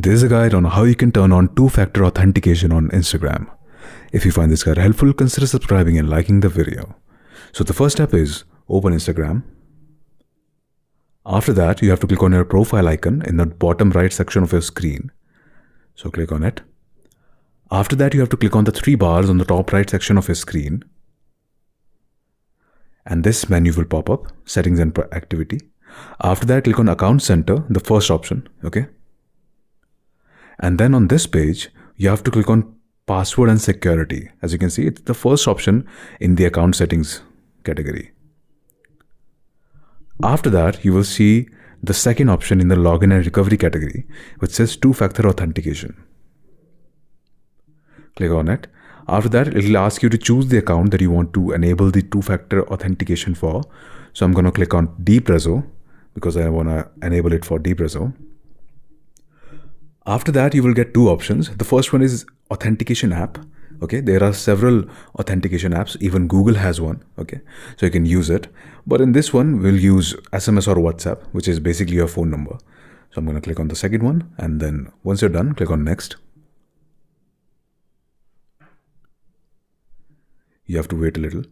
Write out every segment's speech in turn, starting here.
This is a guide on how you can turn on two-factor authentication on Instagram. If you find this guide helpful, consider subscribing and liking the video. So the first step is open Instagram. After that, you have to click on your profile icon in the bottom right section of your screen. So click on it. After that, you have to click on the three bars on the top right section of your screen. And this menu will pop up, settings and activity. After that, click on account center, the first option, okay? And then on this page, you have to click on password and security. As you can see, it's the first option in the account settings category. After that, you will see the second option in the login and recovery category, which says two-factor authentication. Click on it. After that, it will ask you to choose the account that you want to enable the two-factor authentication for. So I'm going to click on Deep Reso because I want to enable it for Deep Reso. After that, you will get two options. The first one is authentication app. Okay, there are several authentication apps. Even Google has one. Okay, so you can use it. But in this one, we'll use SMS or WhatsApp, which is basically your phone number. So I'm going to click on the second one. And then once you're done, click on next. You have to wait a little.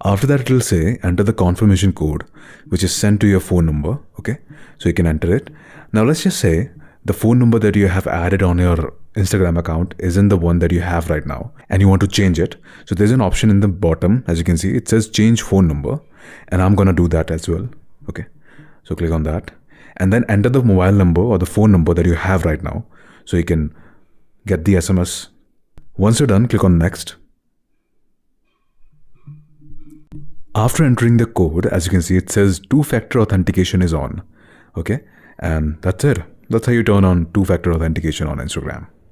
After that, it will say enter the confirmation code, which is sent to your phone number. Okay, so you can enter it. Now let's just say the phone number that you have added on your Instagram account isn't the one that you have right now and you want to change it. So there's an option in the bottom, as you can see, it says change phone number, and I'm going to do that as well. Okay, so click on that and then enter the mobile number or the phone number that you have right now so you can get the SMS. Once you're done, click on next. After entering the code, as you can see, it says two-factor authentication is on. Okay, and that's it. That's how you turn on two-factor authentication on Instagram.